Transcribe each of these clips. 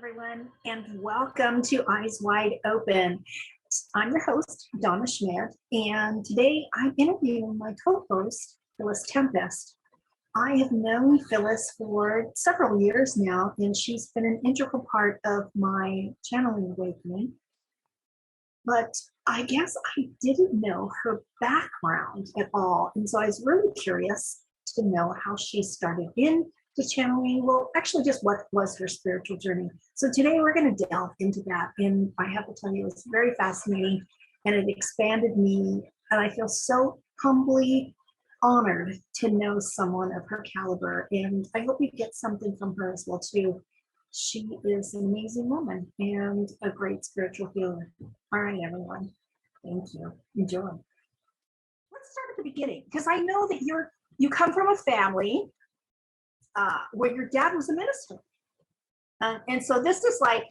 everyone, and welcome to Eyes Wide Open. I'm your host, Donna Schmid, and today I'm interviewing my co-host, Phyllis Tempest. I have known Phyllis for several years now, and she's been an integral part of my channeling awakening. But I guess I didn't know her background at all, and so I was really curious to know how she started into channeling. Well, actually, just what was her spiritual journey. So today we're going to delve into that, and I have to tell you, it's very fascinating, and it expanded me, and I feel so humbly honored to know someone of her caliber, and I hope you get something from her as well too. She is an amazing woman and a great spiritual healer. All right, everyone. Thank you. Enjoy. Let's start at the beginning, because I know that you come from a family where your dad was a minister. And so this is like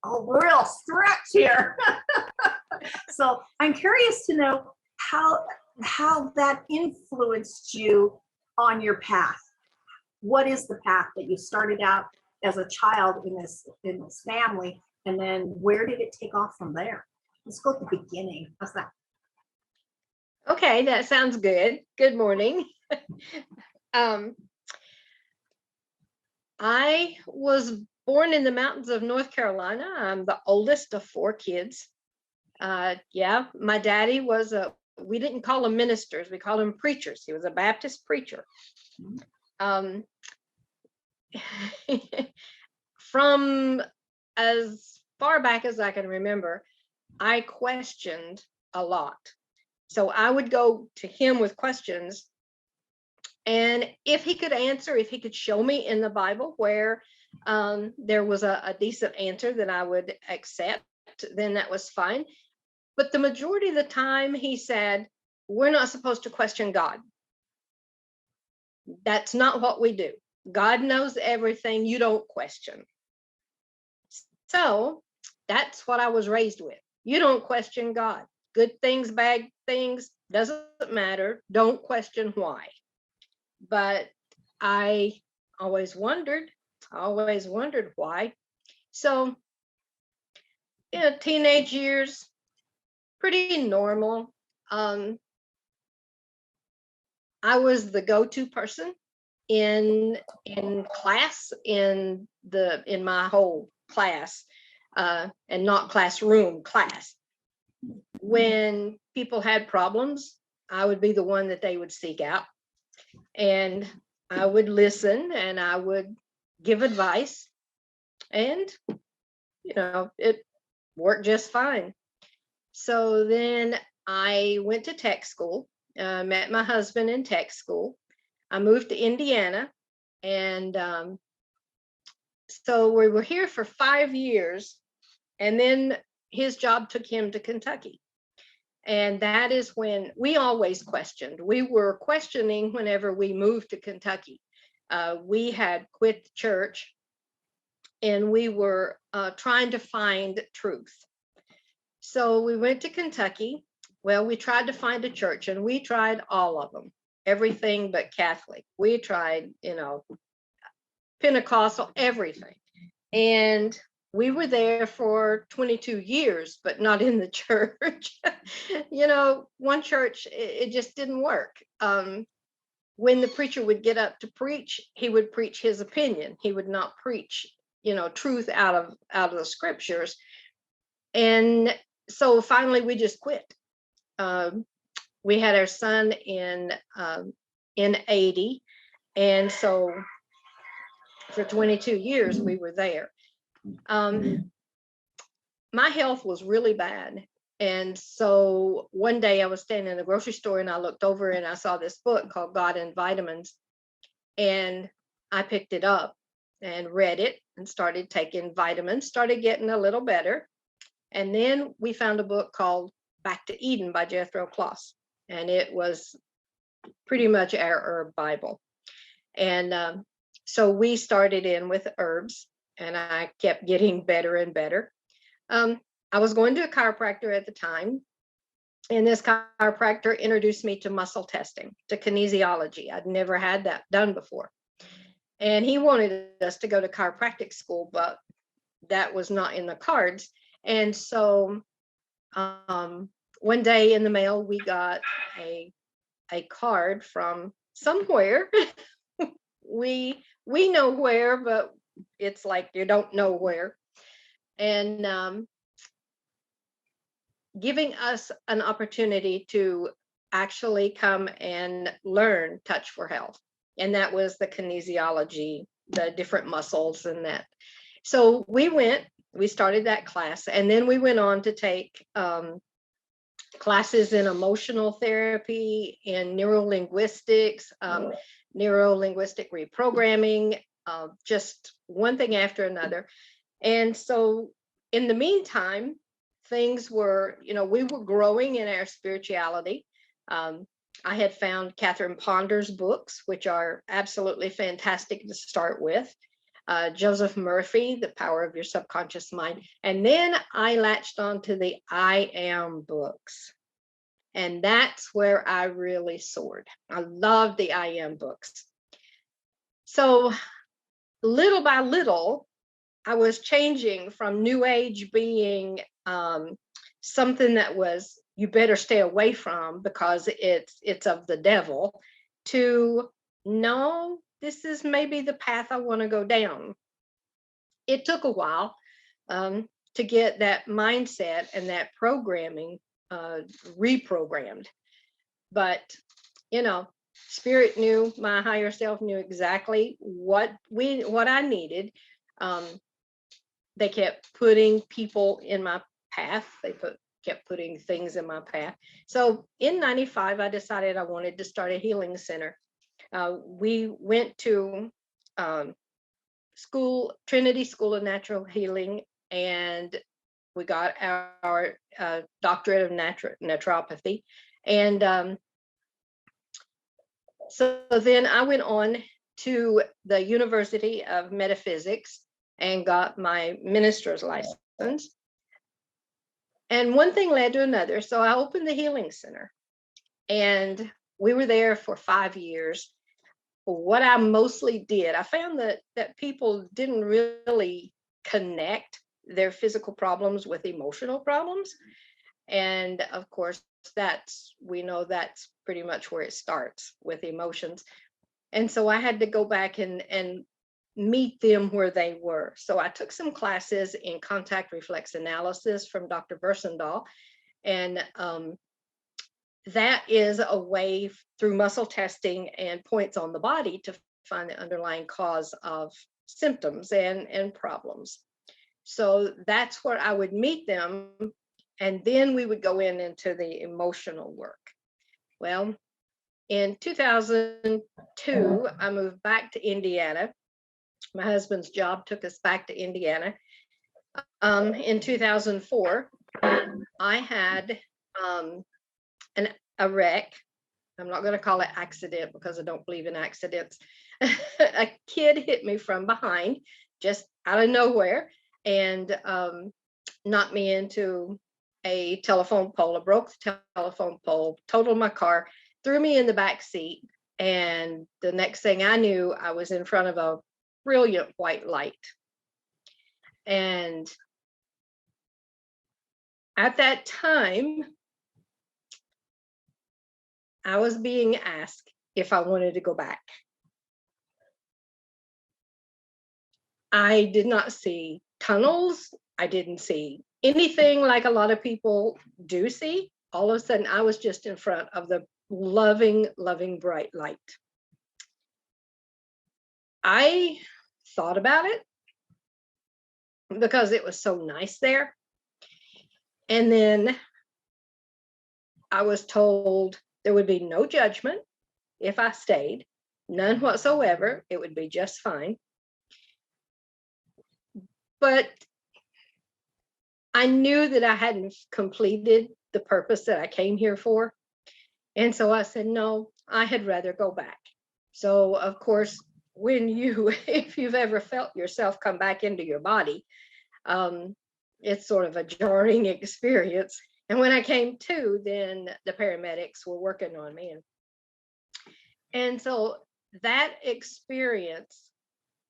a real stretch here. So I'm curious to know how that influenced you on your path. What is the path that you started out as a child in this family, and then where did it take off from there? Let's go at the beginning. How's that? Okay, that sounds good. Good morning. I was born in the mountains of North Carolina. I'm the oldest of 4 kids. My daddy was we didn't call them ministers, we called him preachers. He was a Baptist preacher. From as far back as I can remember, I questioned a lot. So I would go to him with questions, and if he could answer, if he could show me in the Bible where there was a decent answer that I would accept, then that was fine. But the majority of the time he said, we're not supposed to question God. That's not what we do. God knows everything. You don't question. So that's what I was raised with. You don't question God. Good things, bad things, doesn't matter. Don't question why. But I always wondered why. So, teenage years, pretty normal. I was the go-to person in class, in my whole class, and not classroom, class. When people had problems, I would be the one that they would seek out, and I would listen and I would give advice, and it worked just fine. So then I went to tech school, met my husband in tech school. I moved to Indiana, and so we were here for 5 years, and then his job took him to Kentucky. And that is when we always questioned. We were questioning whenever we moved to Kentucky. We had quit the church, and we were trying to find truth. So we went to Kentucky. Well, we tried to find a church, and we tried all of them, everything but Catholic. We tried, Pentecostal, everything. And we were there for 22 years, but not in the church. One church, it just didn't work. When the preacher would get up to preach, he would preach his opinion. He would not preach, truth out of the scriptures. And so finally we just quit. We had our son in 80. And so for 22 years we were there. My health was really bad. And so one day I was standing in the grocery store, and I looked over and I saw this book called God and Vitamins. And I picked it up and read it and started taking vitamins, started getting a little better. And then we found a book called Back to Eden by Jethro Kloss. And it was pretty much our herb Bible. And so we started in with herbs, and I kept getting better and better. I was going to a chiropractor at the time, and this chiropractor introduced me to muscle testing, to kinesiology. I'd never had that done before. And he wanted us to go to chiropractic school, but that was not in the cards. And so one day in the mail, we got a card from somewhere. we know where, but it's like you don't know where. And giving us an opportunity to actually come and learn Touch for Health. And that was the kinesiology, the different muscles and that. So we started that class, and then we went on to take classes in emotional therapy, in neurolinguistics, neuro-linguistic reprogramming, just one thing after another. And so in the meantime, things were, we were growing in our spirituality. I had found Catherine Ponder's books, which are absolutely fantastic to start with. Joseph Murphy, The Power of Your Subconscious Mind. And then I latched on to the I Am books. And that's where I really soared. I loved the I Am books. So little by little, I was changing from New Age being something that was, you better stay away from because it's of the devil, to no, this is maybe the path I want to go down. It took a while to get that mindset and that programming reprogrammed. But, spirit knew, my higher self knew exactly what I needed. They kept putting people in my path. Kept putting things in my path. So in 95, I decided I wanted to start a healing center. We went to Trinity School of Natural Healing, and we got our doctorate of naturopathy. And so then I went on to the University of Metaphysics and got my minister's license. And one thing led to another. So I opened the healing center, and we were there for 5 years. What I mostly did, I found that people didn't really connect their physical problems with emotional problems. And of course, we know that's pretty much where it starts, with emotions. And so I had to go back and meet them where they were. So I took some classes in contact reflex analysis from Dr. Bersendahl. And that is a way through muscle testing and points on the body to find the underlying cause of symptoms and problems. So that's where I would meet them. And then we would go into the emotional work. Well, in 2002, I moved back to Indiana. My husband's job took us back to Indiana. In 2004, I had a wreck. I'm not going to call it accident because I don't believe in accidents. A kid hit me from behind, just out of nowhere, and knocked me into a telephone pole. I broke the telephone pole, totaled my car, threw me in the back seat, and the next thing I knew, I was in front of a brilliant white light. And at that time, I was being asked if I wanted to go back. I did not see tunnels. I didn't see anything like a lot of people do see. All of a sudden, I was just in front of the loving, loving bright light. I thought about it because it was so nice there. And then I was told there would be no judgment if I stayed, none whatsoever. It would be just fine. But I knew that I hadn't completed the purpose that I came here for. And so I said, no, I had rather go back. So of course, if you've ever felt yourself come back into your body, it's sort of a jarring experience. And when I came to, then the paramedics were working on me. And so that experience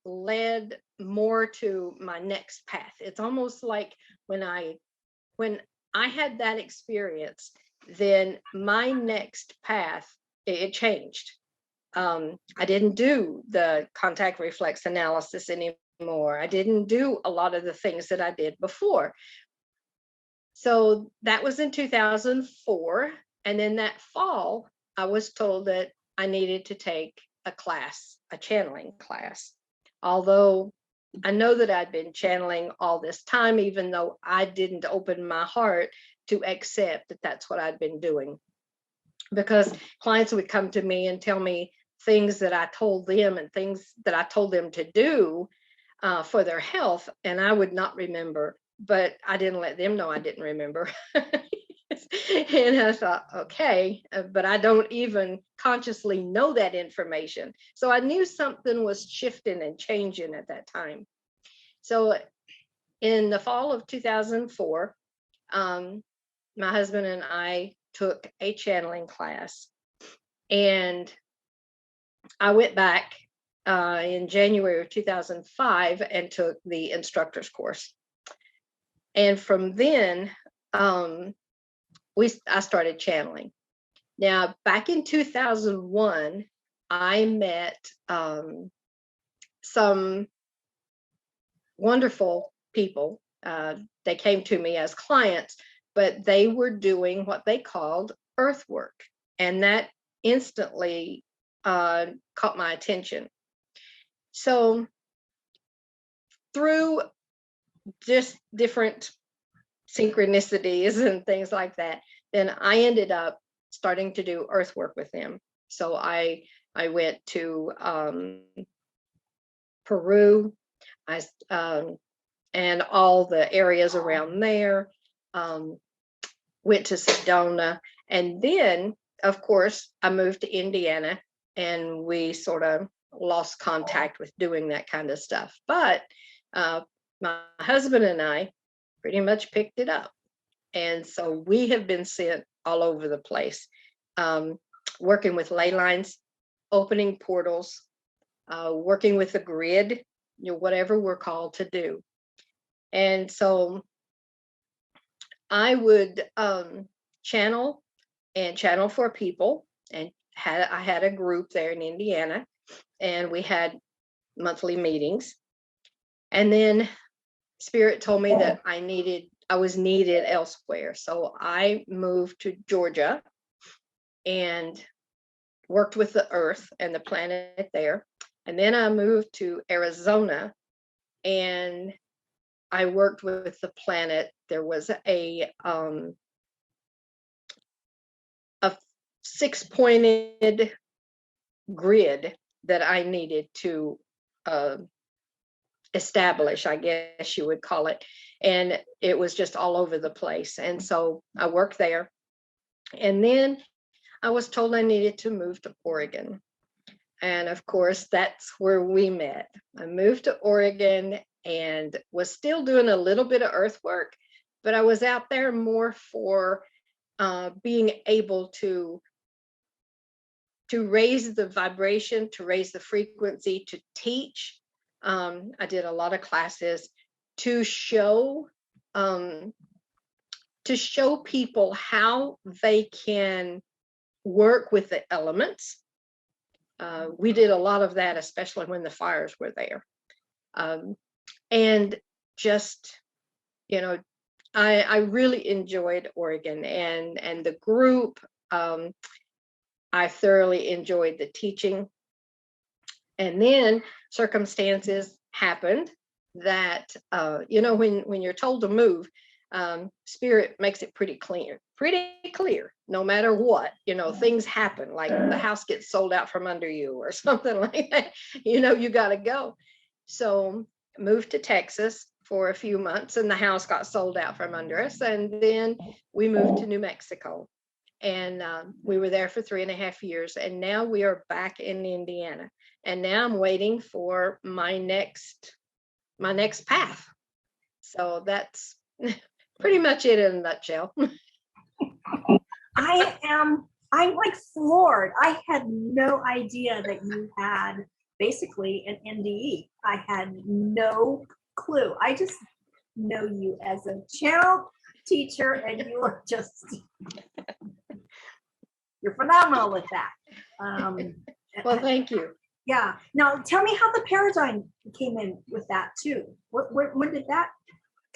led more to my next path. It's almost like when I had that experience, then my next path, it changed. I didn't do the contact reflex analysis anymore. I didn't do a lot of the things that I did before. So that was in 2004. And then that fall, I was told that I needed to take a class, a channeling class. Although I know that I'd been channeling all this time, even though I didn't open my heart to accept that that's what I'd been doing. Because clients would come to me and tell me things that I told them and things that I told them to do for their health, and I would not remember, but I didn't let them know I didn't remember. And I thought, okay, but I don't even consciously know that information. So I knew something was shifting and changing at that time. So in the fall of 2004, my husband and I took a channeling class, and I went back in January of 2005 and took the instructor's course. And from then, I started channeling. Now, back in 2001, I met some wonderful people. They came to me as clients, but they were doing what they called earth work. And that instantly caught my attention. So through just different synchronicities and things like that, then I ended up starting to do earth work with them. So I went to Peru, and all the areas around there, went to Sedona, and then of course I moved to Indiana, and we sort of lost contact with doing that kind of stuff. But my husband and I pretty much picked it up. And so we have been sent all over the place, working with ley lines, opening portals, working with the grid, whatever we're called to do. And so I would channel for people, and I had a group there in Indiana, and we had monthly meetings. And then Spirit told me that I was needed elsewhere. So I moved to Georgia and worked with the earth and the planet there. And then I moved to Arizona and I worked with the planet. There was a 6-pointed grid that I needed to establish, I guess you would call it. And it was just all over the place. And so I worked there. And then I was told I needed to move to Oregon. And of course, that's where we met. I moved to Oregon and was still doing a little bit of earth work, but I was out there more for being able to raise the vibration, to raise the frequency, to teach. I did a lot of classes to show people how they can work with the elements. We did a lot of that, especially when the fires were there. And just, I really enjoyed Oregon and the group. I thoroughly enjoyed the teaching. And then circumstances happened that, when you're told to move, Spirit makes it pretty clear, no matter what, things happen, like the house gets sold out from under you or something like that, you got to go. So moved to Texas for a few months and the house got sold out from under us. And then we moved to New Mexico. And we were there for 3.5 years. And now we are back in Indiana. And now I'm waiting for my next path. So that's pretty much it in a nutshell. I'm like floored. I had no idea that you had basically an NDE. I had no clue. I just know you as a channel teacher, and you are just, you're phenomenal with that. Well, thank you. Yeah. Now tell me how the paradigm came in with that too. When did that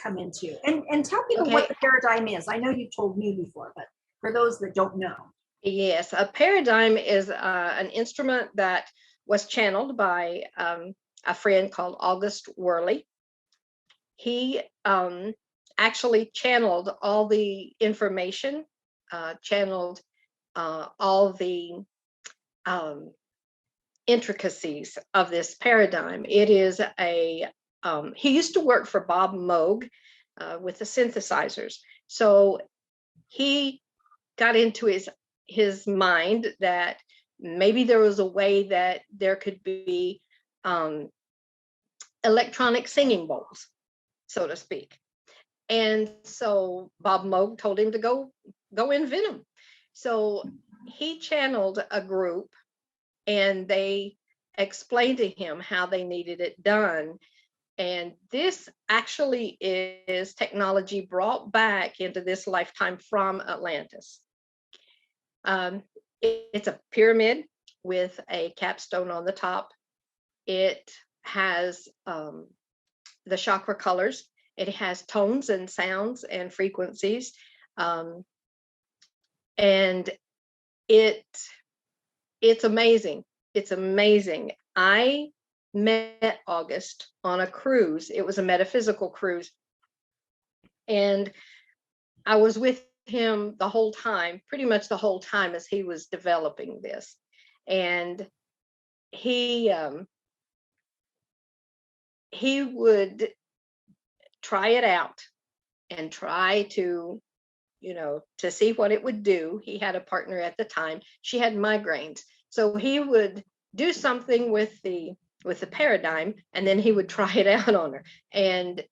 come into? And tell people what the paradigm is. I know you told me before, but for those that don't know. Yes, a paradigm is an instrument that was channeled by a friend called August Worley. He actually channeled all the information, channeled all the intricacies of this paradigm. It is he used to work for Bob Moog with the synthesizers. So he got into his mind that maybe there was a way that there could be electronic singing bowls, so to speak. And so Bob Moog told him to go invent them. So he channeled a group, and they explained to him how they needed it done. And this actually is technology brought back into this lifetime from Atlantis. It's a pyramid with a capstone on the top. It has the chakra colors. It has tones and sounds and frequencies. And it's amazing. It's amazing. I met August on a cruise. It was a metaphysical cruise. And I was with him the whole time, pretty much the whole time as he was developing this. And he would try it out and try to, to see what it would do. He had a partner at the time. She had migraines. So he would do something with the paradigm, and then he would try it out on her, and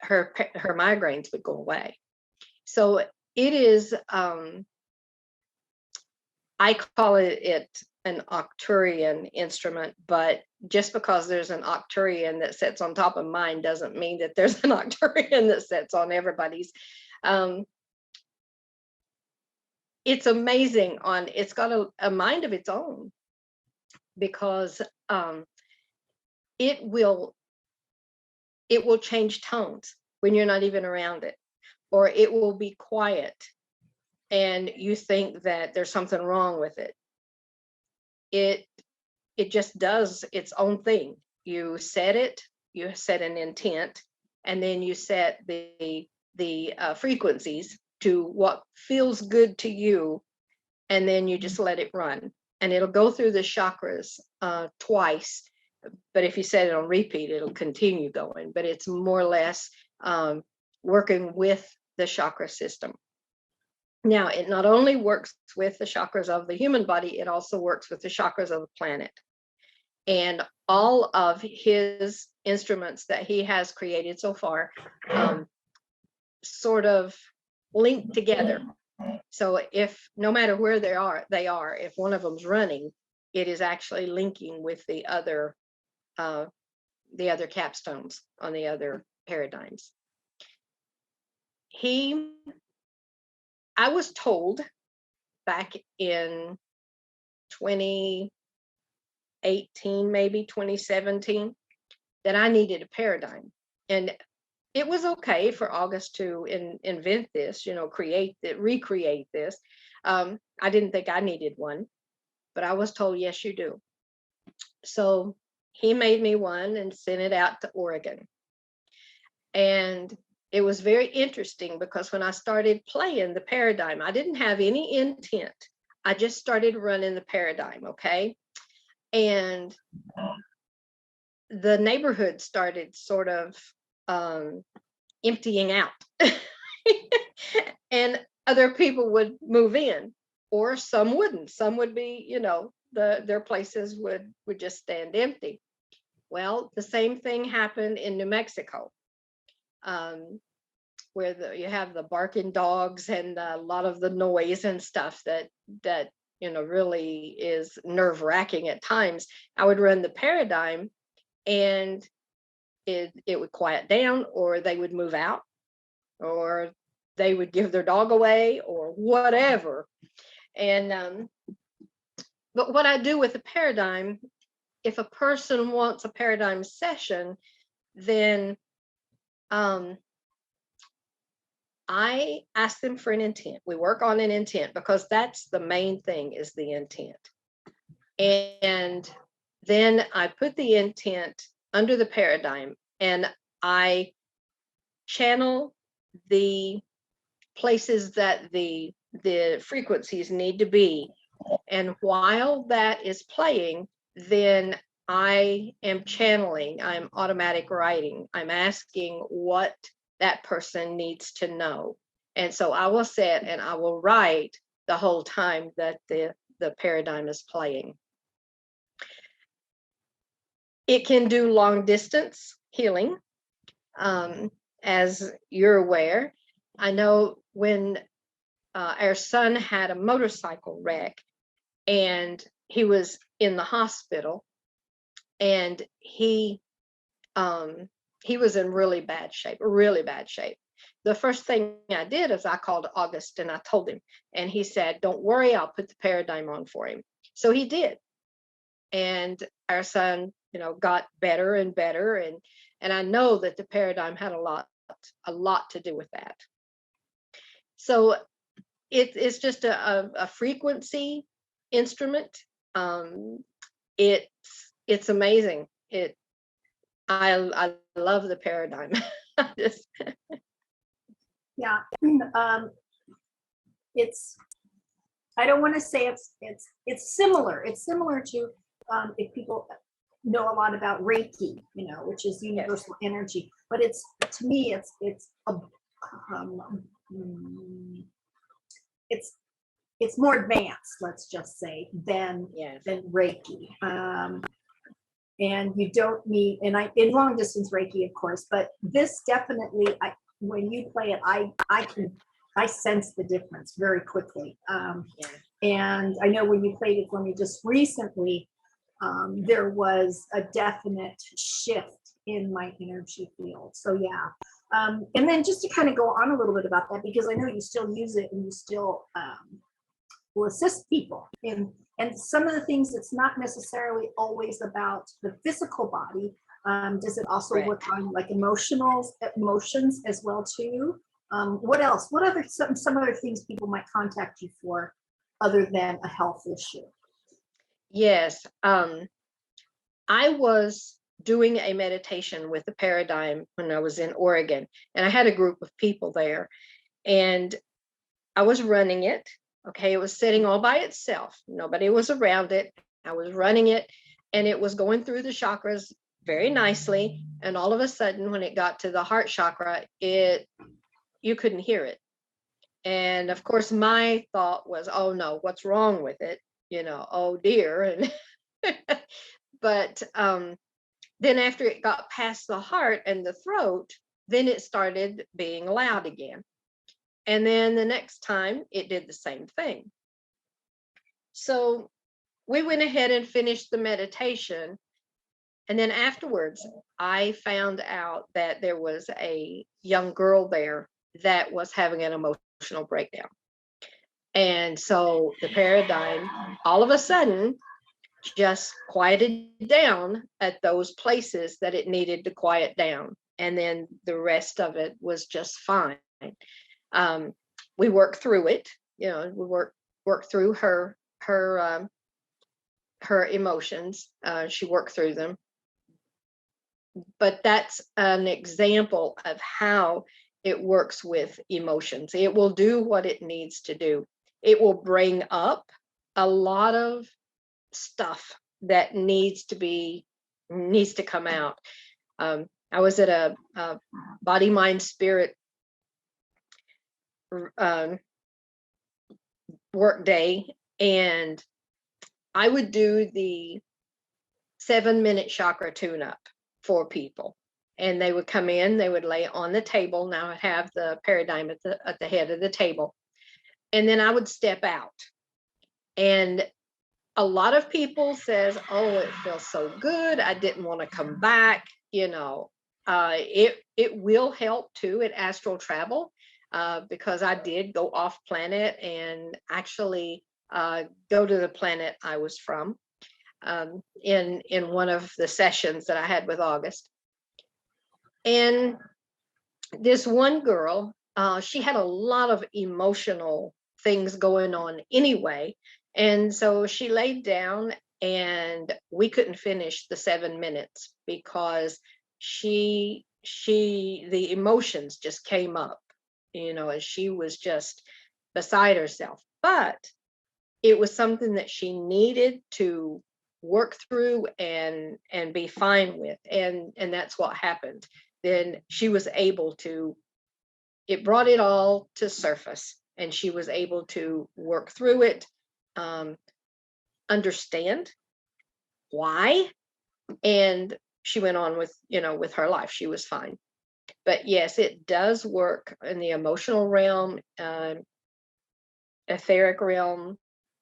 her migraines would go away. So it is, I call it an Arcturian instrument, but just because there's an Arcturian that sits on top of mine doesn't mean that there's an Arcturian that sits on everybody's. It's amazing. It's got a mind of its own, because it will change tones when you're not even around it, or it will be quiet and you think that there's something wrong with it. It just does its own thing. You set an intent, and then you set the frequencies to what feels good to you, and then you just let it run, and it'll go through the chakras twice. But if you set it on repeat, it'll continue going. But it's more or less working with the chakra system. Now, it not only works with the chakras of the human body, it also works with the chakras of the planet. And all of his instruments that he has created so far sort of link together. So if no matter where they are, if one of them's running, it is actually linking with the other capstones on the other paradigms. I was told back in 2018, maybe 2017, that I needed a paradigm. And it was okay for August to invent this, recreate this. I didn't think I needed one, but I was told, yes, you do. So he made me one and sent it out to Oregon. And it was very interesting, because when I started playing the paradigm, I didn't have any intent. I just started running the paradigm, okay? And the neighborhood started sort of emptying out. And other people would move in, or some wouldn't. Some would be, their places would just stand empty. Well, the same thing happened in New Mexico. Where you have the barking dogs and a lot of the noise and stuff that really is nerve-wracking at times, I would run the paradigm, and it would quiet down, or they would move out, or they would give their dog away, or whatever. And but what I do with the paradigm, if a person wants a paradigm session, then I ask them for an intent. We work on an intent, because that's the main thing, is the intent. And then I put the intent under the paradigm, and I channel the places that the frequencies need to be. And while that is playing, then I am channeling, I'm automatic writing, I'm asking what that person needs to know. And so I will sit and I will write the whole time that the paradigm is playing. It can do long distance healing. As you're aware, I know when our son had a motorcycle wreck, and he was in the hospital, and he was in really bad shape. The first thing I did is I called August and I told him, and he said, "Don't worry, I'll put the paradigm on for him." So he did. And our son, got better and better. And I know that the paradigm had a lot to do with that. So it's just a frequency instrument. It's amazing. I love the paradigm. Yeah. It's, I don't want to say it's similar. It's similar to if people know a lot about Reiki, which is universal energy. But it's, to me, it's more advanced, let's just say, than Reiki. And you don't need, in long distance Reiki, of course, but this definitely, when you play it, I sense the difference very quickly. And I know when you played it for me just recently, there was a definite shift in my energy field. So yeah. And then just to kind of go on a little bit about that, because I know you still use it and you still will assist people in, and some of the things, it's not necessarily always about the physical body. Does it also work on like emotions as well too? What else? What other some other things people might contact you for other than a health issue? Yes. I was doing a meditation with the paradigm when I was in Oregon, and I had a group of people there, and I was running it. Okay, it was sitting all by itself. Nobody was around it. I was running it, and it was going through the chakras very nicely. And all of a sudden, when it got to the heart chakra, you couldn't hear it. And of course, my thought was, "Oh no, what's wrong with it? Oh dear." And but then after it got past the heart and the throat, then it started being loud again. And then the next time it did the same thing. So we went ahead and finished the meditation. And then afterwards, I found out that there was a young girl there that was having an emotional breakdown. And so the paradigm all of a sudden just quieted down at those places that it needed to quiet down. And then the rest of it was just fine. We worked through it, we worked through her emotions. She worked through them. But that's an example of how it works with emotions. It will do what it needs to do. It will bring up a lot of stuff that needs to come out. I was at a body, mind, spirit work day, and I would do the 7-minute chakra tune-up for people, and they would come in, they would lay on the table. Now I have the paradigm at the head of the table, and then I would step out, And a lot of people says, oh, it feels so good, I didn't want to come back. It will help too at astral travel, because I did go off planet and actually go to the planet I was from, in one of the sessions that I had with August. And this one girl, she had a lot of emotional things going on anyway. And so she laid down and we couldn't finish the 7 minutes because the emotions just came up, and she was just beside herself. But it was something that she needed to work through and be fine with. And that's what happened. Then she was able to, it brought it all to surface, and she was able to work through it, understand why, and she went on with her life. She was fine. But yes, it does work in the emotional realm, etheric realm,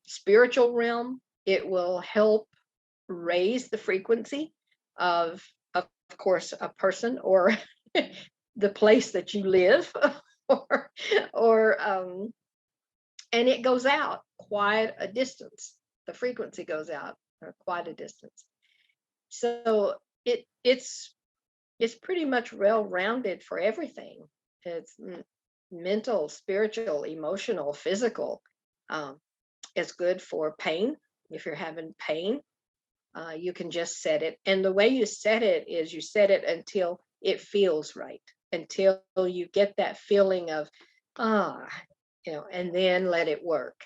spiritual realm. It will help raise the frequency of course, a person or the place that you live, or and it goes out quite a distance. The frequency goes out quite a distance. So it's pretty much well-rounded for everything. It's mental, spiritual, emotional, physical. It's good for pain. If you're having pain, you can just set it. And the way you set it is you set it until it feels right, until you get that feeling of, and then let it work.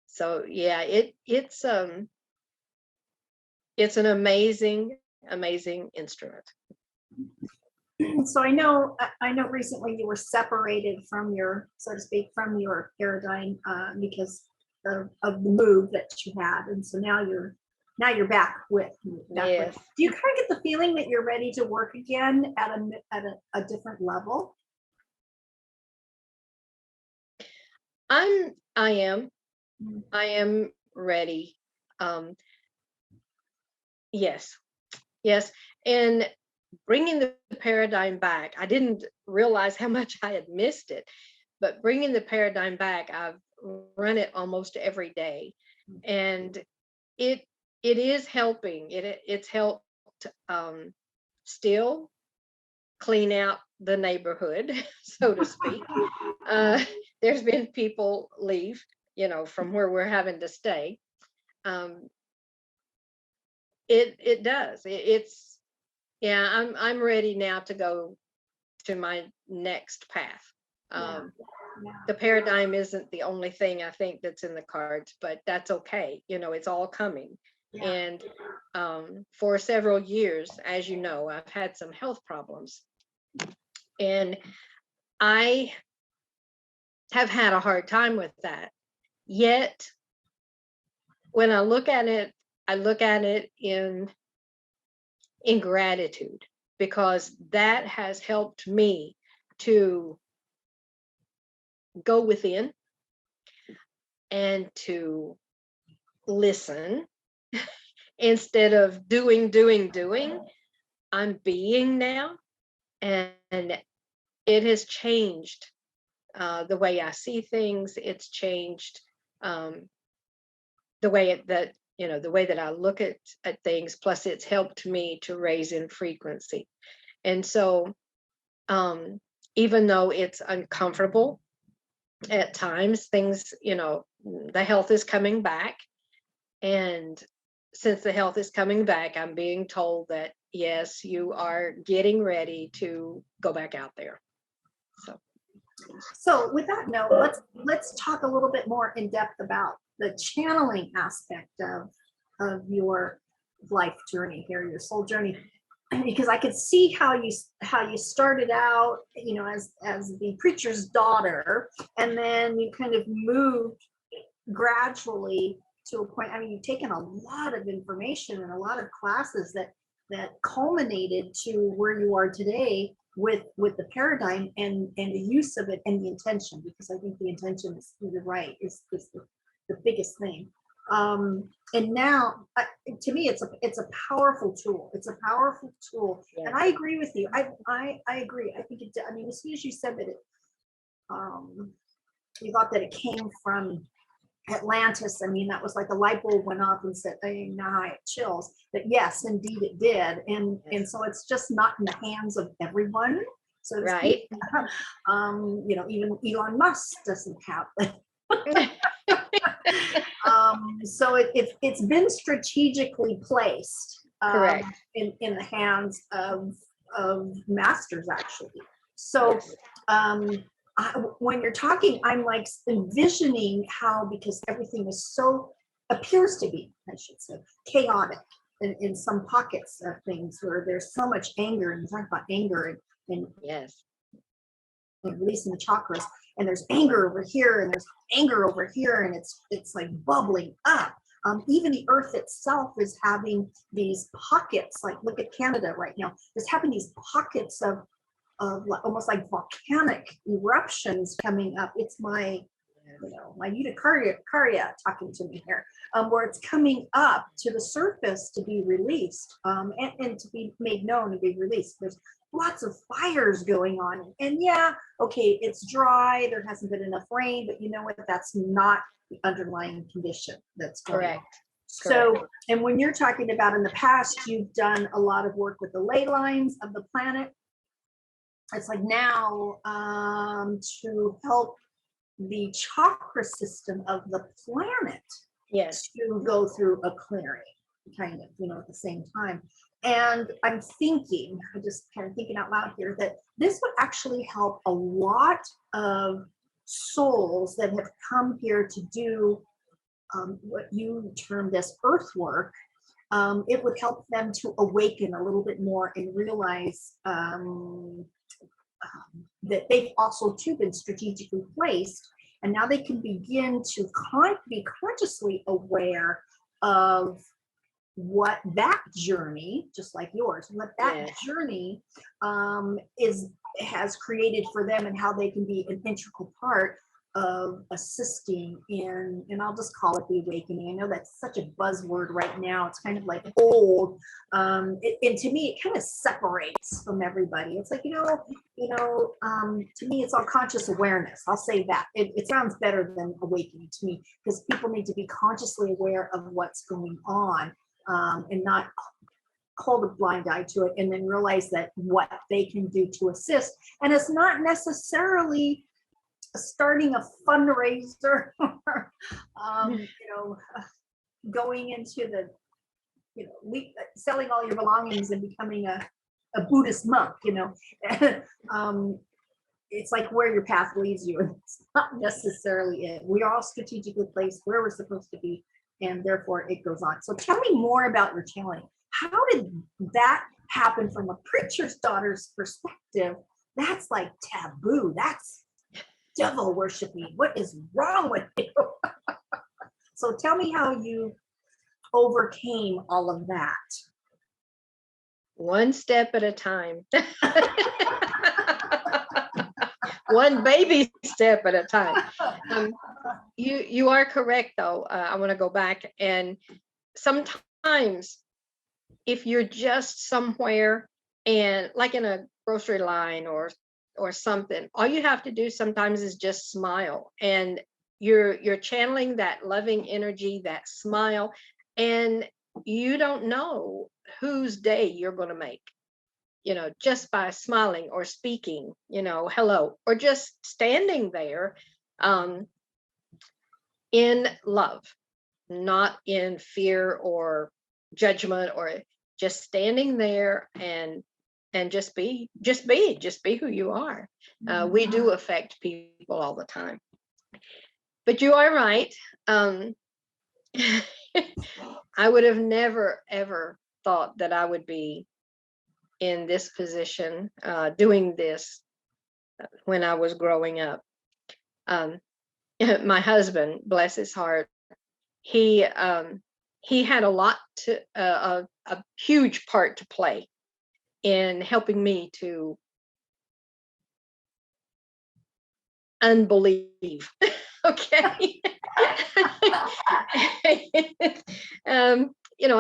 So yeah, it's an amazing instrument. So I know recently you were separated from your, so to speak, from your paradigm, because of the move that you had, and so now you're back with. Yes. Do you kind of get the feeling that you're ready to work again at a different level? I am ready. Yes, and bringing the paradigm back, I didn't realize how much I had missed it, but bringing the paradigm back, I've run it almost every day, and it is helping. It's helped still clean out the neighborhood, so to speak. There's been people leave, from where we're having to stay. It does. I'm ready now to go to my next path. The paradigm isn't the only thing I think that's in the cards, but that's okay. It's all coming. And for several years, as you know, I've had some health problems, and I have had a hard time with that. Yet when I look at it in gratitude, because that has helped me to go within and to listen. Instead of doing, I'm being now, and it has changed the way I see things. It's changed the way that I look at things. Plus, it's helped me to raise in frequency. And so, even though it's uncomfortable at times, things, the health is coming back. And since the health is coming back, I'm being told that, yes, you are getting ready to go back out there. So with that note, let's talk a little bit more in depth about the channeling aspect of your life journey here, your soul journey, because I could see how you started out, as the preacher's daughter, and then you kind of moved gradually to a point. I mean, you've taken a lot of information and a lot of classes that culminated to where you are today, with the paradigm and the use of it and the intention, because I think the intention is, you're right, is the biggest thing. And now, to me, it's a powerful tool. It's a powerful tool, and I agree with you. I agree. I think it. I mean, as soon as you said that you thought that it came from Atlantis, I mean, that was like a light bulb went off and said, "Hey, now I have chills." But yes, indeed, it did, and so it's just not in the hands of everyone. So to speak. Even Elon Musk doesn't have it. So it's been strategically placed in the hands of masters, actually. So when you're talking, I'm like envisioning how, because everything is so, appears to be, I should say, chaotic in some pockets of things where there's so much anger, and we talk about anger and releasing the chakras, and there's anger over here and there's anger over here, and it's like bubbling up. Even the earth itself is having these pockets, like look at Canada right now, it's having these pockets of almost like volcanic eruptions coming up. It's my my eukarya talking to me here, where it's coming up to the surface to be released, and to be made known and be released. There's lots of fires going on, and okay, it's dry, there hasn't been enough rain, but you know what, that's not the underlying condition that's going on. So, and when you're talking about in the past, you've done a lot of work with the ley lines of the planet. It's like now to help the chakra system of the planet to go through a clearing, kind of, at the same time. And I'm thinking, I just kind of thinking out loud here, that this would actually help a lot of souls that have come here to do what you termed as earth work. It would help them to awaken a little bit more and realize that they've also too been strategically placed, and now they can begin to be consciously aware of what that journey, just like yours, what that journey has created for them, and how they can be an integral part of assisting in, and I'll just call it the awakening. I know that's such a buzzword right now. It's kind of like old. And to me, it kind of separates from everybody. It's like, to me, it's all conscious awareness. I'll say that. It sounds better than awakening to me, because people need to be consciously aware of what's going on, and not hold a blind eye to it, and then realize that what they can do to assist. And it's not necessarily starting a fundraiser or going into the selling all your belongings and becoming a Buddhist monk. It's like where your path leads you, and it's not necessarily it. We are all strategically placed where we're supposed to be, and therefore it goes on. So tell me more about your channeling. How did that happen from a preacher's daughter's perspective? That's like taboo. That's devil worshiping. What is wrong with you? So tell me how you overcame all of that. One step at a time. One baby step at a time. You are correct, though. I want to go back, and sometimes if you're just somewhere, and like in a grocery line or something, all you have to do sometimes is just smile, and you're channeling that loving energy, that smile, and you don't know whose day you're going to make, just by smiling or speaking, hello, or just standing there, in love, not in fear or judgment, or just standing there and just be who you are. We do affect people all the time, but you are right. I would have never ever thought that I would be in this position, doing this when I was growing up. My husband, bless his heart, he had a lot to a huge part to play in helping me to unbelief. Okay.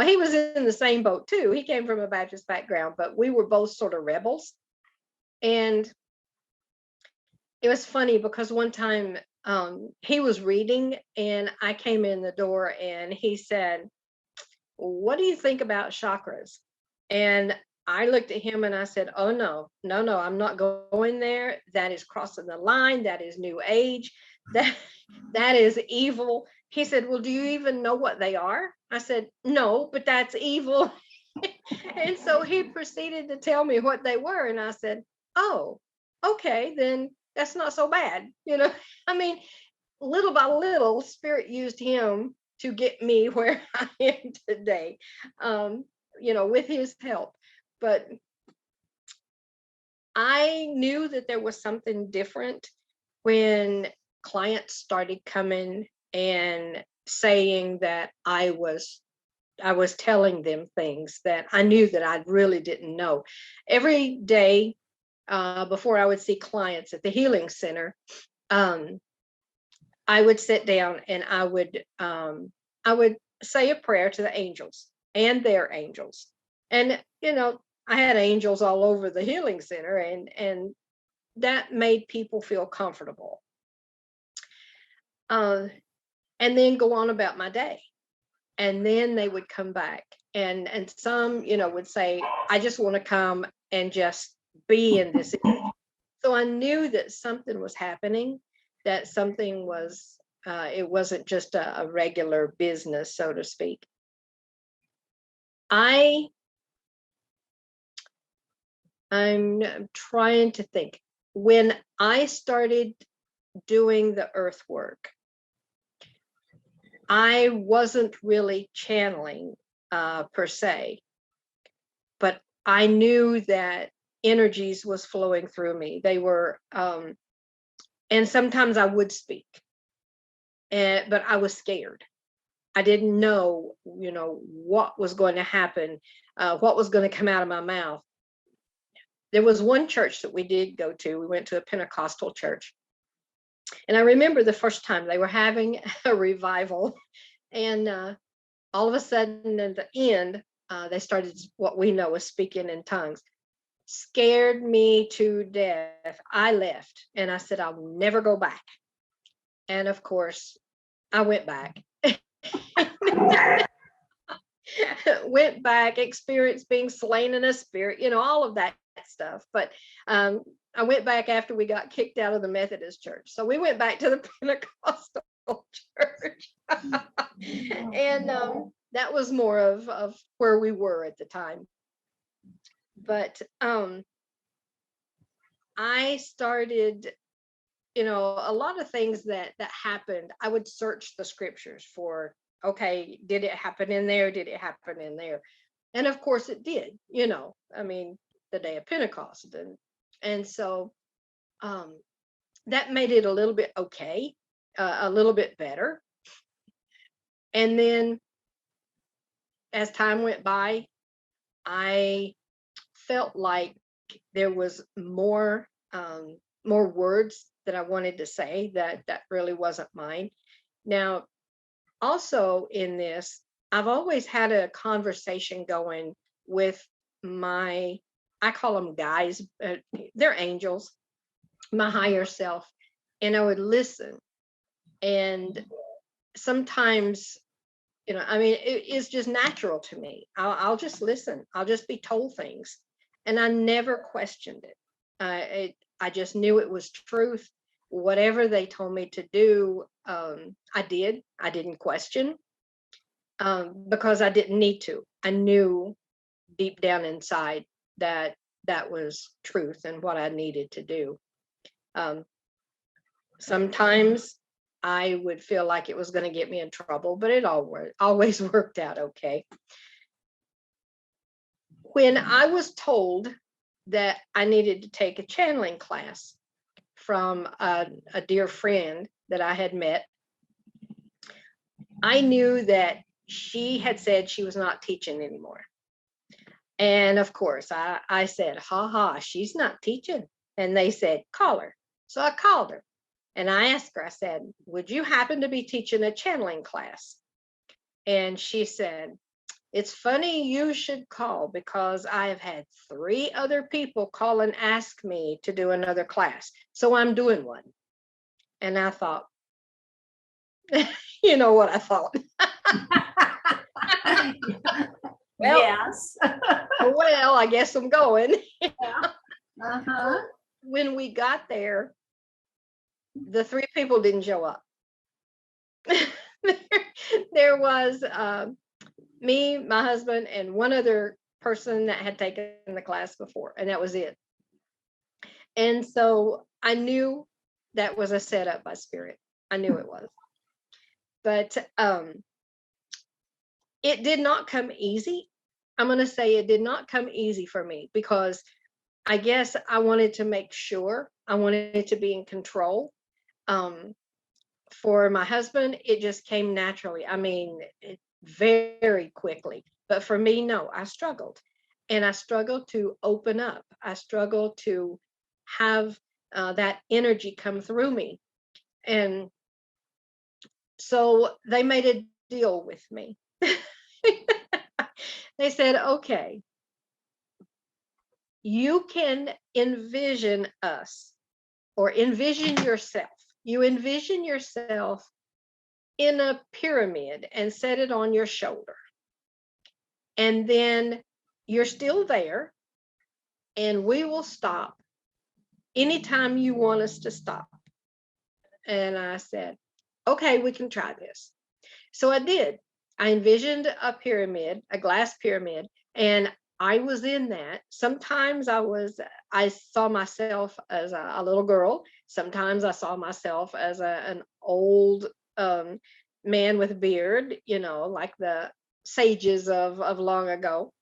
He was in the same boat too. He came from a Baptist background, but we were both sort of rebels. And it was funny because one time he was reading and I came in the door and he said, "What do you think about chakras?" And I looked at him and I said, "Oh, no, no, no, I'm not going there. That is crossing the line. That is new age. That is evil." He said, "Well, do you even know what they are?" I said, "No, but that's evil." And so he proceeded to tell me what they were. And I said, "Oh, okay, then that's not so bad." I mean, little by little, Spirit used him to get me where I am today, with his help. But I knew that there was something different when clients started coming and saying that I was telling them things that I knew that I really didn't know. Every day before I would see clients at the healing center, I would sit down and I would say a prayer to the angels and their angels. And I had angels all over the healing center, and that made people feel comfortable. And then go on about my day. And then they would come back, and some would say, "I just want to come and just be in this." So I knew that something was happening, that something was it wasn't just a regular business, so to speak. I'm trying to think. When I started doing the earth work, I wasn't really channeling per se, but I knew that energies was flowing through me. They were, and sometimes I would speak, but I was scared. I didn't know, what was going to happen, what was going to come out of my mouth. There was one church that we did go to. We went to a Pentecostal church. And I remember the first time they were having a revival. And all of a sudden at the end, they started what we know as speaking in tongues. Scared me to death. I left and I said, "I'll never go back." And of course, I went back. Went back, experienced being slain in a spirit, all of that stuff. But I went back after we got kicked out of the Methodist church. So we went back to the Pentecostal church. And that was more of where we were at the time. But I started, a lot of things that happened. I would search the scriptures for, okay, did it happen in there? Did it happen in there? And of course it did, the day of Pentecost. And so that made it a little bit okay, a little bit better. And then as time went by, I felt like there was more words that I wanted to say that really wasn't mine. Now, also in this, I've always had a conversation going with I call them guys, they're angels, my higher self, and I would listen. And sometimes, it is just natural to me. I'll just listen. I'll just be told things. And I never questioned it. I just knew it was truth. Whatever they told me to do, I did. I didn't question because I didn't need to. I knew deep down inside that was truth and what I needed to do. Sometimes I would feel like it was going to get me in trouble, but it always worked out okay. When I was told that I needed to take a channeling class from a dear friend that I had met, I knew that she had said she was not teaching anymore. And of course, I said, "Ha ha, she's not teaching." And they said, "Call her." So I called her. And I asked her, I said, would you happen to be teaching a channeling class? And she said, it's funny you should call, because I have had 3 other people call and ask me to do another class. So I'm doing one. And I thought, you know what I thought? Well, Yes. well, I guess I'm going. Yeah. Uh-huh. When we got there, the 3 people didn't show up. There was me, my husband, and one other person that had taken the class before, and that was it. And so I knew that was a setup by Spirit. I knew it was. But it did not come easy. I'm going to say it did not come easy for me, because I guess I wanted to make sure, I wanted to be in control. For my husband, it just came naturally. I mean, very quickly. But for me, no, I struggled. And I struggled to open up. I struggled to have that energy come through me. And so they made a deal with me. They said, okay, you can envision us, or envision yourself. You envision yourself in a pyramid and set it on your shoulder. And then you're still there, and we will stop anytime you want us to stop. And I said, okay, we can try this. So I did. I envisioned a pyramid, a glass pyramid, and I was in that. Sometimes I saw myself as a little girl. Sometimes I saw myself as an old man with a beard, like the sages of long ago.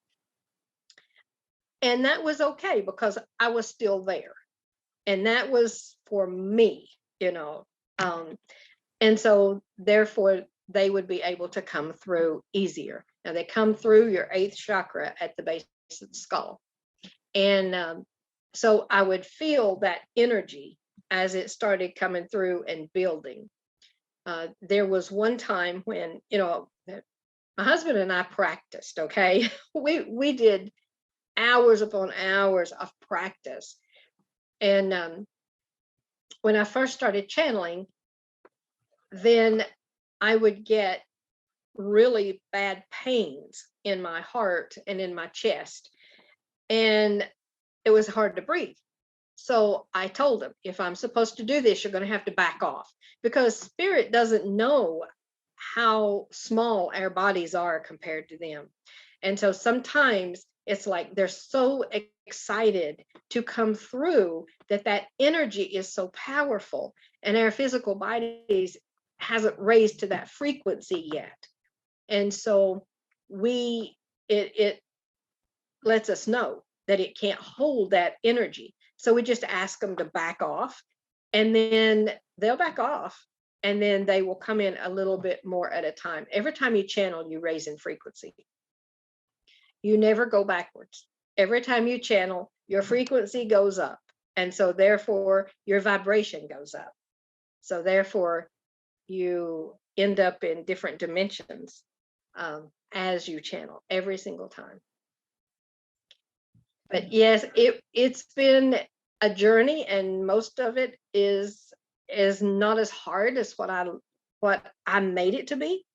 And that was okay, because I was still there. And that was for me, and so therefore they would be able to come through easier. Now they come through your 8th chakra at the base of the skull. And so I would feel that energy as it started coming through and building. There was one time when, my husband and I practiced, okay? We did hours upon hours of practice. And when I first started channeling, then I would get really bad pains in my heart and in my chest. And it was hard to breathe. So I told him, if I'm supposed to do this, you're going to have to back off, because Spirit doesn't know how small our bodies are compared to them. And so sometimes it's like they're so excited to come through that energy is so powerful, and our physical bodies hasn't raised to that frequency yet. And so it lets us know that it can't hold that energy. So we just ask them to back off, and then they'll back off, and then they will come in a little bit more at a time. Every time you channel, you raise in frequency. You never go backwards. Every time you channel, your frequency goes up. And so therefore your vibration goes up. So therefore you end up in different dimensions as you channel every single time. But yes, it's been a journey, and most of it is not as hard as what I made it to be.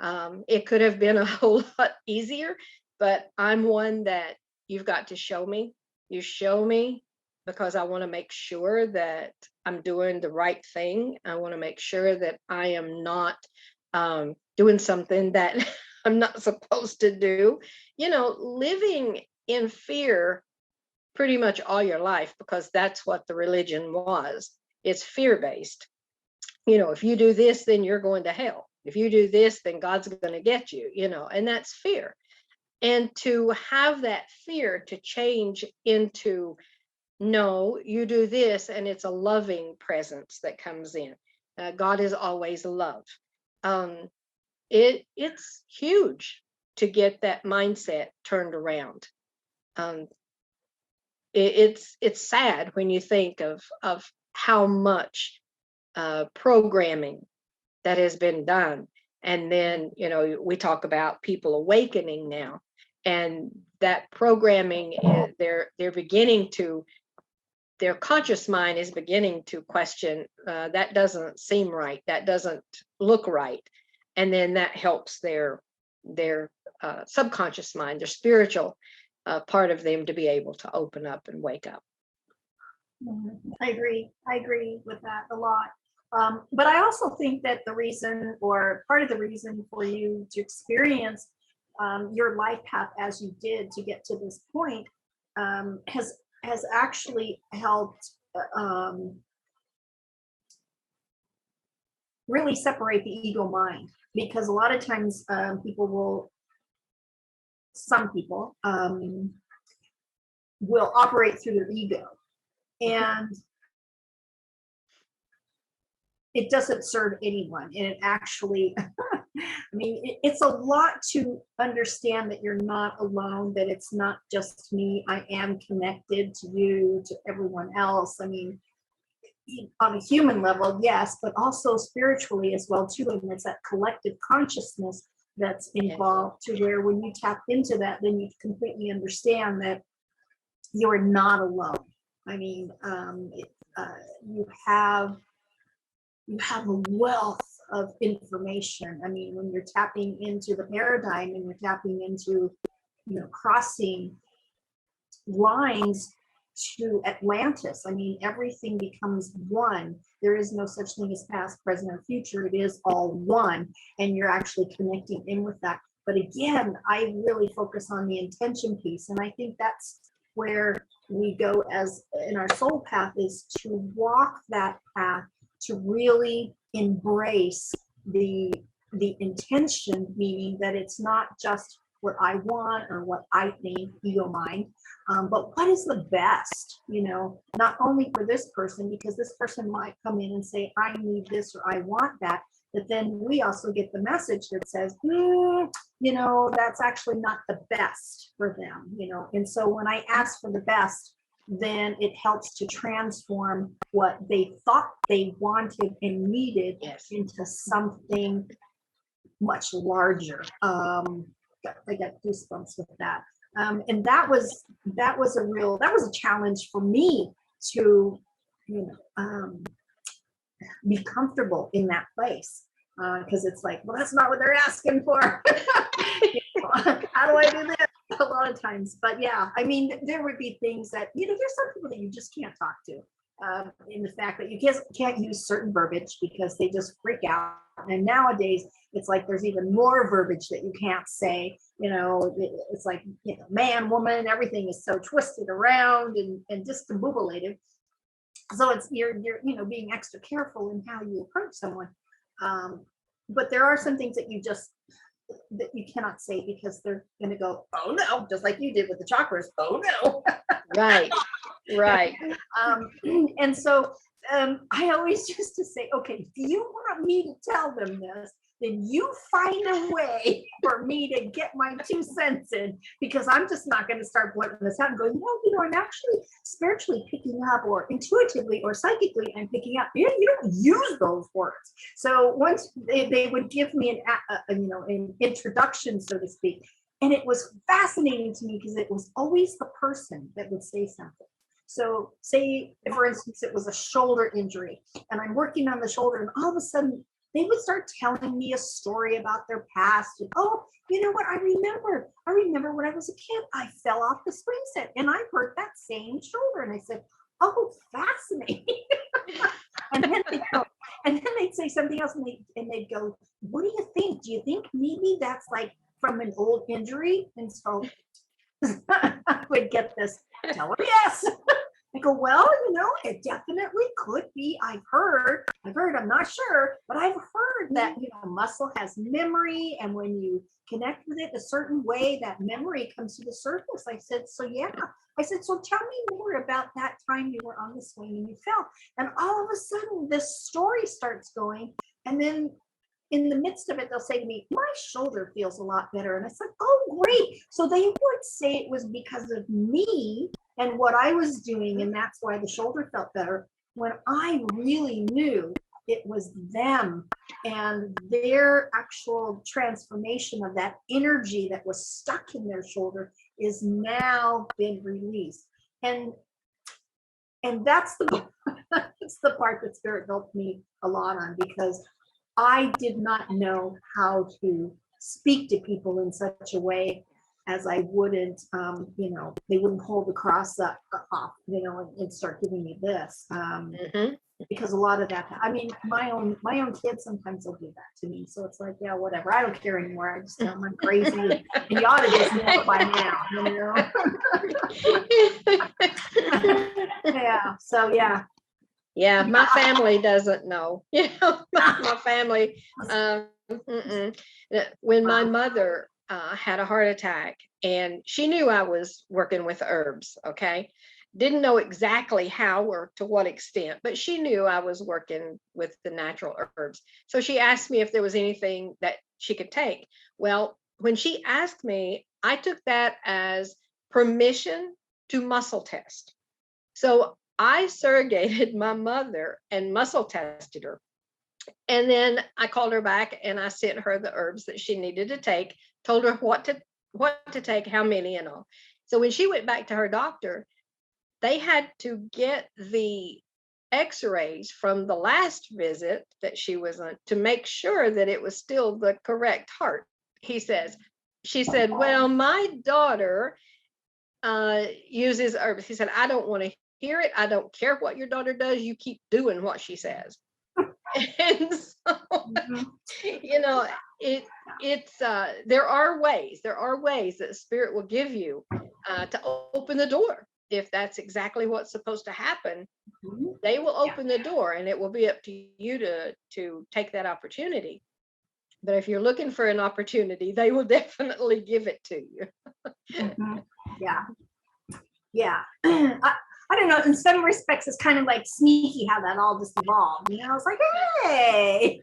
It could have been a whole lot easier, but I'm one that you've got to show me. You show me, because I want to make sure that I'm doing the right thing. I want to make sure that I am not doing something that I'm not supposed to do. Living in fear pretty much all your life, because that's what the religion was. It's fear-based. If you do this, then you're going to hell. If you do this, then God's going to get you, and that's fear. And to have that fear to change into, no, you do this, and it's a loving presence that comes in. God is always love. It's huge to get that mindset turned around. It's sad when you think of how much programming that has been done. And then, we talk about people awakening now, and that programming, they're beginning to, their conscious mind is beginning to question, that doesn't seem right, that doesn't look right. And then that helps their subconscious mind, their spiritual part of them, to be able to open up and wake up. I agree with that a lot. But I also think that the reason, or part of the reason for you to experience your life path as you did to get to this point, has actually helped really separate the ego mind, because a lot of times some people will operate through their ego, and it doesn't serve anyone. And it actually, I mean, it's a lot to understand that you're not alone, that it's not just me. I am connected to you, to everyone else. I mean, on a human level, yes, but also spiritually as well too. And it's that collective consciousness that's involved, to where when you tap into that, then you completely understand that you are not alone. I mean, you have a wealth of information. I mean, when you're tapping into the paradigm and you're tapping into, crossing lines to Atlantis, I mean, everything becomes one. There is no such thing as past, present, or future. It is all one, and you're actually connecting in with that. But again, I really focus on the intention piece, and I think that's where we go as in our soul path, is to walk that path, to really embrace the intention, meaning that it's not just what I want or what I think, ego mind, but what is the best, not only for this person, because this person might come in and say, I need this or I want that, but then we also get the message that says, that's actually not the best for them, and so when I ask for the best, then it helps to transform what they thought they wanted and needed into something much larger. I got goosebumps with that. And that was a challenge for me to, be comfortable in that place. Because it's like, well, that's not what they're asking for. How do I do this? A lot of times, but yeah, I mean, there would be things that, there's some people that you just can't talk to. In the fact that you can't use certain verbiage because they just freak out. And nowadays, it's like there's even more verbiage that you can't say. It's like, man, woman, everything is so twisted around and discombobulated. So it's you're being extra careful in how you approach someone. But there are some things that you cannot say, because they're going to go, oh no, just like you did with the chakras. Oh no. Right. And so I always used to say, okay, do you want me to tell them this? Then you find a way for me to get my 2 cents in, because I'm just not going to start blurting this out and going, I'm actually spiritually picking up, or intuitively or psychically I'm picking up. You don't use those words. So once they would give me an introduction, so to speak, and it was fascinating to me, because it was always the person that would say something. So say, for instance, it was a shoulder injury, and I'm working on the shoulder, and all of a sudden they would start telling me a story about their past. And, oh, you know what? I remember when I was a kid, I fell off the swing set and I hurt that same shoulder. And I said, oh, fascinating. and then they'd say something else, and they'd go, what do you think? Do you think maybe that's like from an old injury? And so I would get this, tell her yes. I go, well, it definitely could be. I've heard, I'm not sure, but I've heard that, muscle has memory. And when you connect with it a certain way, that memory comes to the surface. I said, so yeah. I said, so tell me more about that time you were on the swing and you fell. And all of a sudden this story starts going. And then in the midst of it, they'll say to me, my shoulder feels a lot better. And I said, oh, great. So they would say it was because of me and what I was doing, and that's why the shoulder felt better, when I really knew it was them and their actual transformation of that energy that was stuck in their shoulder is now been released. And that's the that's the part that Spirit helped me a lot on, because I did not know how to speak to people in such a way as I wouldn't, they wouldn't hold the cross up, off, and start giving me this. Because a lot of that, I mean, my own kids sometimes will do that to me. So it's like, yeah, whatever. I don't care anymore. I just tell them I'm crazy, and you ought to just know it by now, Yeah. So yeah. Yeah, my family doesn't know. My family. When my mother had a heart attack, and she knew I was working with herbs, okay? Didn't know exactly how or to what extent, but she knew I was working with the natural herbs. So she asked me if there was anything that she could take. Well, when she asked me, I took that as permission to muscle test. So I surrogated my mother and muscle tested her. And then I called her back and I sent her the herbs that she needed to take, told her what to take, how many and all. So when she went back to her doctor, they had to get the x-rays from the last visit that she was on to make sure that it was still the correct heart. She said, well, my daughter uses herbs. He said, I don't want to hear it. I don't care what your daughter does. You keep doing what she says. And so, there are ways that Spirit will give you to open the door. If that's exactly what's supposed to happen, they will open the door, and it will be up to you to take that opportunity. But if you're looking for an opportunity, they will definitely give it to you. Yeah. I don't know. In some respects, it's kind of like sneaky how that all just evolved. It's like, hey.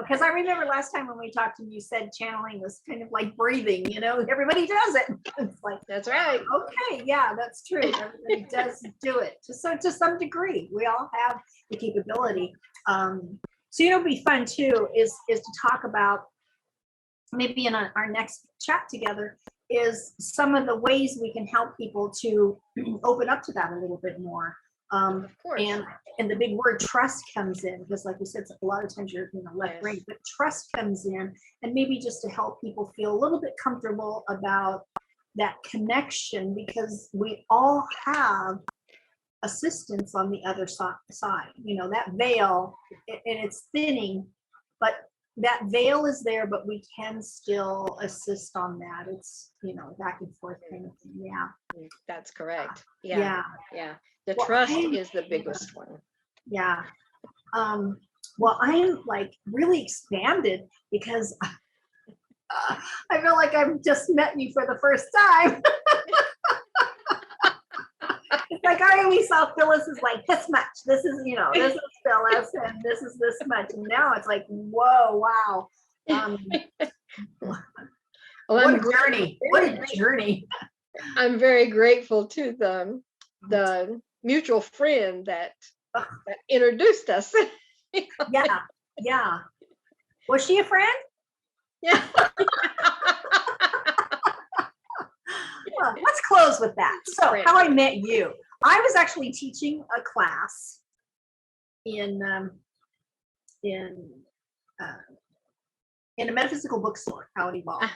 Because I remember last time when we talked and you said channeling was kind of like breathing. Everybody does it. It's like, that's right. Okay, yeah, that's true. Everybody does do it to some degree. We all have the capability. So it'll be fun too is to talk about maybe in our next chat together is some of the ways we can help people to open up to that a little bit more. Of course. And the big word trust comes in, because like we said, a lot of times you're left brain, but trust comes in, and maybe just to help people feel a little bit comfortable about that connection, because we all have assistance on the other side. That veil, and it's thinning, but that veil is there, but we can still assist on that. It's back and forth kind of thing. Yeah, that's correct. Yeah. The trust is the biggest one. Yeah. Well, I am like really expanded, because I feel like I've just met you for the first time. It's like I always saw Phyllis is like this much. This is this is Phyllis, and this is this much. And now it's like, whoa, wow. What a journey! What a journey! I'm very grateful to the mutual friend that introduced us. Yeah. Was she a friend? Yeah. Well, let's close with that. So, how I met you. I was actually teaching a class in a metaphysical bookstore, how it evolved.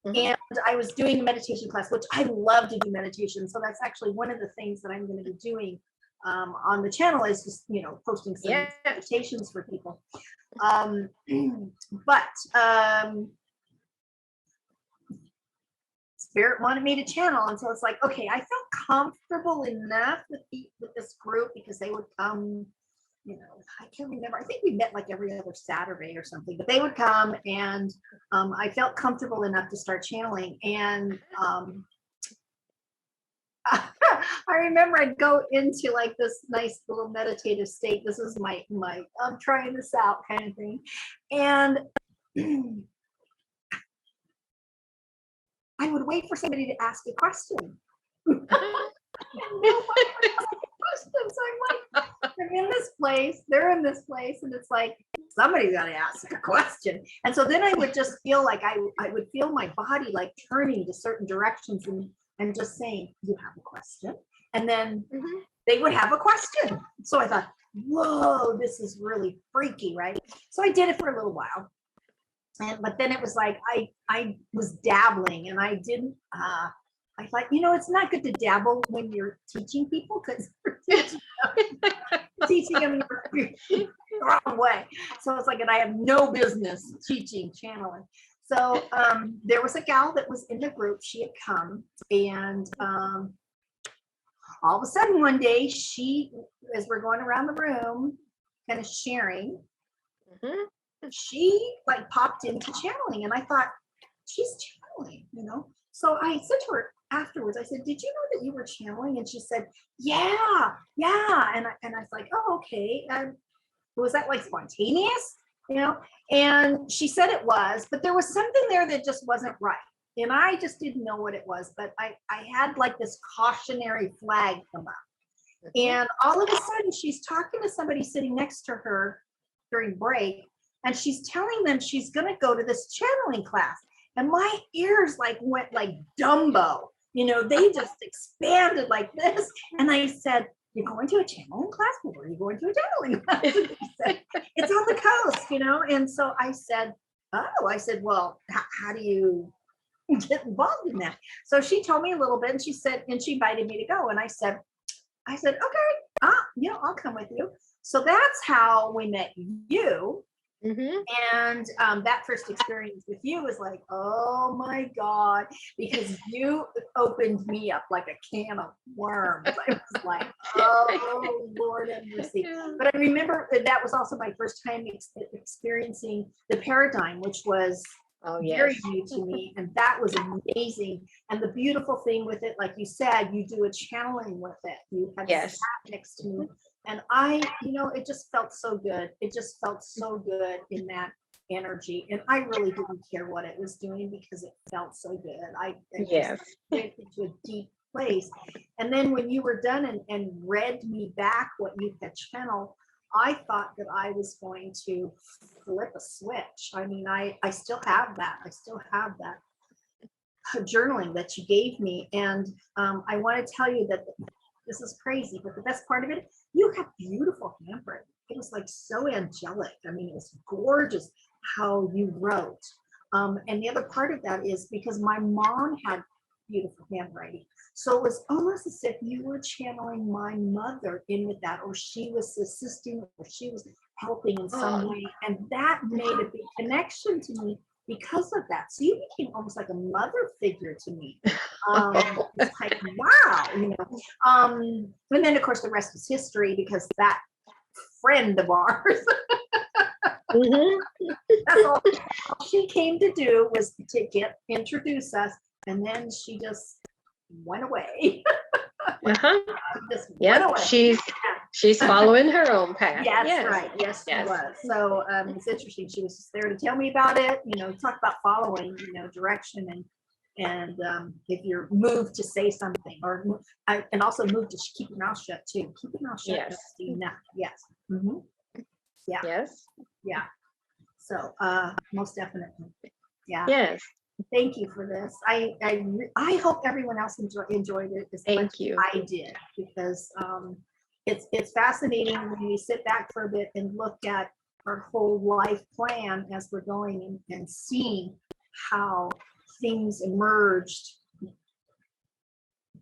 And I was doing a meditation class, which I love to do meditation. So that's actually one of the things that I'm going to be doing on the channel, is just posting some meditations for people. But Spirit wanted me to channel, and so it's like, okay, I felt comfortable enough with this group, because they would come. I can't remember. I think we met like every other Saturday or something, but they would come, and I felt comfortable enough to start channeling. And I remember I'd go into like this nice little meditative state. This is my I'm trying this out kind of thing. And I would wait for somebody to ask a question. And nobody asked questions. I'm in this this place, they're in this place, and it's like somebody's got to ask a question. And so then I would just feel like I would feel my body like turning to certain directions and just saying, you have a question? And then they would have a question. So I thought, whoa, this is really freaky, right? So I did it for a little while. But then it was like I was dabbling, and I didn't I thought, it's not good to dabble when you're teaching people, because teaching them the wrong way. So it's like, and I have no business teaching channeling. So there was a gal that was in the group. She had come, and all of a sudden one day, she, as we're going around the room, kind of sharing, she like popped into channeling, and I thought, she's channeling, So I said to her afterwards, I said, did you know that you were channeling? And she said, yeah. And I was like, oh, okay. And was that like spontaneous? And she said it was, but there was something there that just wasn't right. And I just didn't know what it was, but I had like this cautionary flag come up. And all of a sudden she's talking to somebody sitting next to her during break, and she's telling them she's going to go to this channeling class. And my ears like went like Dumbo, they just expanded like this. And I said, you're going to a channeling class? Well, where are you going to a channeling class? And she said, it's on the coast, And so I said, well, how do you get involved in that? So she told me a little bit, and she said, and she invited me to go. And I said, okay, I'll come with you. So that's how we met you. And that first experience with you was like, oh my God, because you opened me up like a can of worms. I was like, oh Lord have mercy. But I remember that was also my first time experiencing the paradigm, which was very new to me, and that was amazing. And the beautiful thing with it, like you said, you do a channeling with it. You had sat next to me. And it just felt so good. It just felt so good in that energy. And I really didn't care what it was doing, because it felt so good. I just went into a deep place. And then when you were done and read me back what you had channeled, I thought that I was going to flip a switch. I mean, I still have that. I still have that journaling that you gave me. And I want to tell you that this is crazy, but the best part of it, you have beautiful handwriting. It was like so angelic. I mean, it was gorgeous how you wrote. And the other part of that is because my mom had beautiful handwriting. So it was almost as if you were channeling my mother in with that, or she was assisting, or she was helping in some way. And that made a big connection to me because of that. So you became almost like a mother figure to me. It's like, wow, and then of course the rest is history, because that friend of ours, that's all she came to do, was to introduce us, and then she just went away. She's following her own path. Right. Yes, she was. So it's interesting. She was just there to tell me about it. Talk about following, direction, and if you're moved to say something, and also moved to keep your mouth shut too. Keep your mouth shut. Yes. Yeah. So most definitely. Yeah. Yes. Thank you for this. I hope everyone else enjoyed it as much as I did, because it's fascinating when you sit back for a bit and look at our whole life plan as we're going, and seeing how things emerged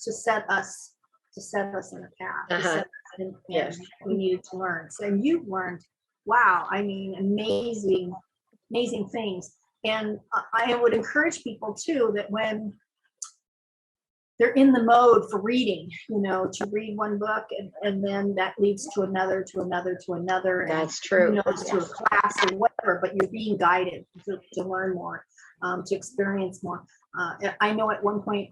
to set us in a path. And we needed to learn. So, and you've learned, wow, I mean, amazing things. And I would encourage people too, that when they're in the mode for reading, to read one book, and then that leads to another. That's true. To a class or whatever, but you're being guided to learn more, to experience more. I know at one point,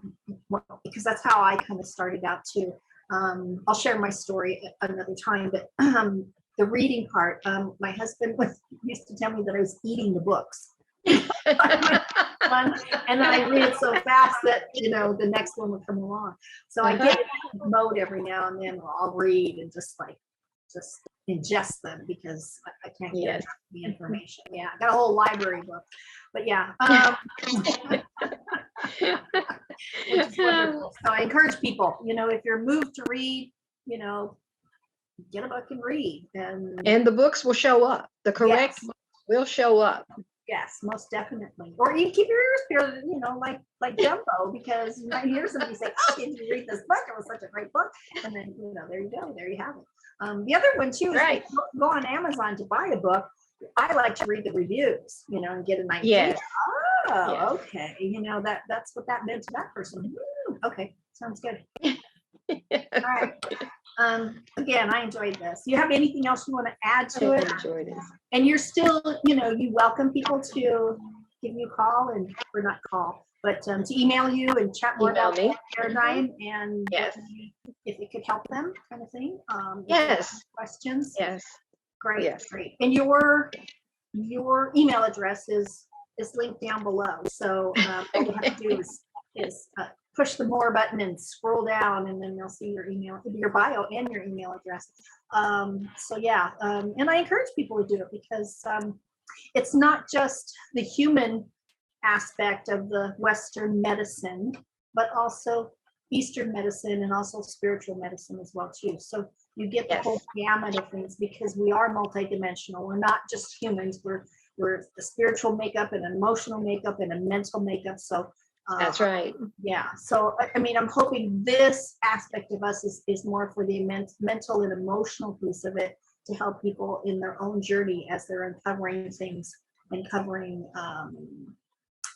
because that's how I kind of started out too. I'll share my story another time, but the reading part, my husband used to tell me that I was eating the books. And then I read it so fast that the next one would come along. So I get in mode every now and then. I'll read and just ingest them because I can't get Yes. enough of the information. Yeah, I got a whole library book, but yeah. Which is wonderful. So I encourage people, if you're moved to read, get a book and read. And the books will show up. The correct Yes. books will show up. Yes, most definitely. Or you keep your ears peeled, like Jumbo, because you might hear somebody say, "Oh, did you read this book? It was such a great book." And then, there you go. There you have it. The other one too is Right. go on Amazon to buy a book. I like to read the reviews, and get an idea. Yes. Oh, Yes. okay. That's what that meant to that person. Okay, sounds good. All right. Again, I enjoyed this. You have anything else you want to add to I it? enjoyed it. And you're still, you welcome people to give you a call or not call, but to email you and chat more Email about me. paradigm and Yes. if it could help them, kind of thing. If they Yes. have questions. Yes. Great, Yes. great. And your email address is linked down below. So all you have to do is push the more button and scroll down, and then they'll see your bio and your email address. So yeah, and I encourage people to do it because it's not just the human aspect of the Western medicine, but also Eastern medicine and also spiritual medicine as well too. So you get the whole gamut of things because we are multidimensional. We're not just humans. We're a spiritual makeup and an emotional makeup and a mental makeup. So That's right. yeah. So I'm hoping this aspect of us is more for the mental and emotional piece of it to help people in their own journey as they're uncovering things, uncovering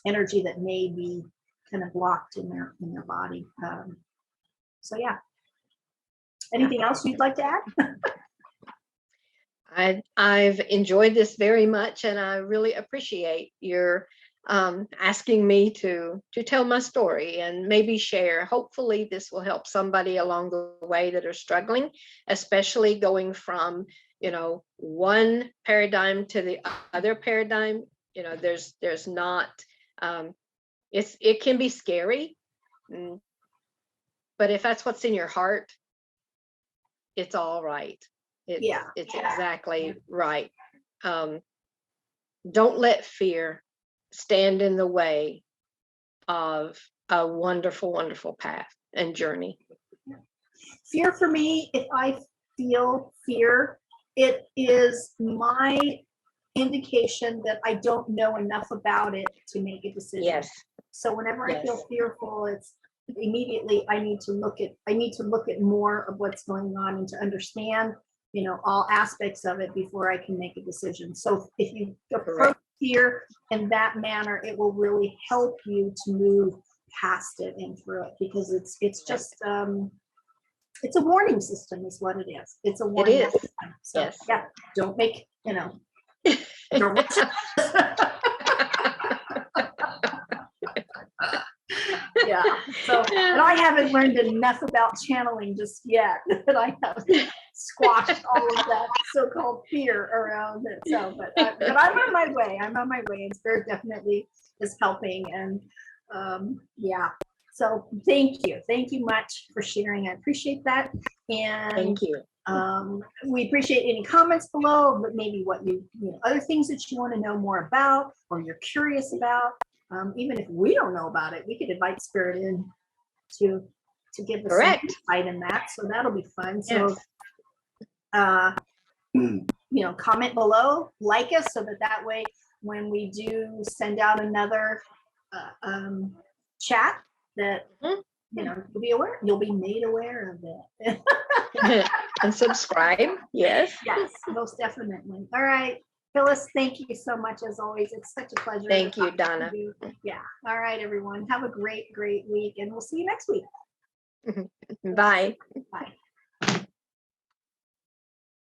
energy that may be kind of blocked in their body. So yeah. Anything else you'd like to add? I've enjoyed this very much, and I really appreciate your asking me to tell my story and maybe share. Hopefully this will help somebody along the way that are struggling, especially going from one paradigm to the other paradigm. There's not it can be scary, but if that's what's in your heart, it's all right. It's exactly right. Don't let fear stand in the way of a wonderful, wonderful path and journey. Fear for me, if I feel fear, it is my indication that I don't know enough about it to make a decision. Yes. So whenever I feel fearful, it's immediately I need to look at more of what's going on and to understand, all aspects of it before I can make a decision. So if you approach fear in that manner, it will really help you to move past it and through it, because it's just it's a warning system is what it is. It's a warning system. So yeah, don't make, don't yeah. So, and I haven't learned enough about channeling just yet that I have squashed all of that so-called fear around it. So, but I'm on my way. And Spirit definitely is helping. And yeah. So thank you much for sharing. I appreciate that. And thank you. We appreciate any comments below, but maybe what other things that you want to know more about or you're curious about. Even if we don't know about it, we could invite Spirit in to give us some insight in that. So that'll be fun. So, comment below, like us, so that way when we do send out another chat, that you'll be made aware of it. And subscribe. Yes, most definitely. All right, Phyllis, thank you so much as always. It's such a pleasure. Thank you, Donna. Yeah. All right, everyone. Have a great week, and we'll see you next week. Bye. Bye.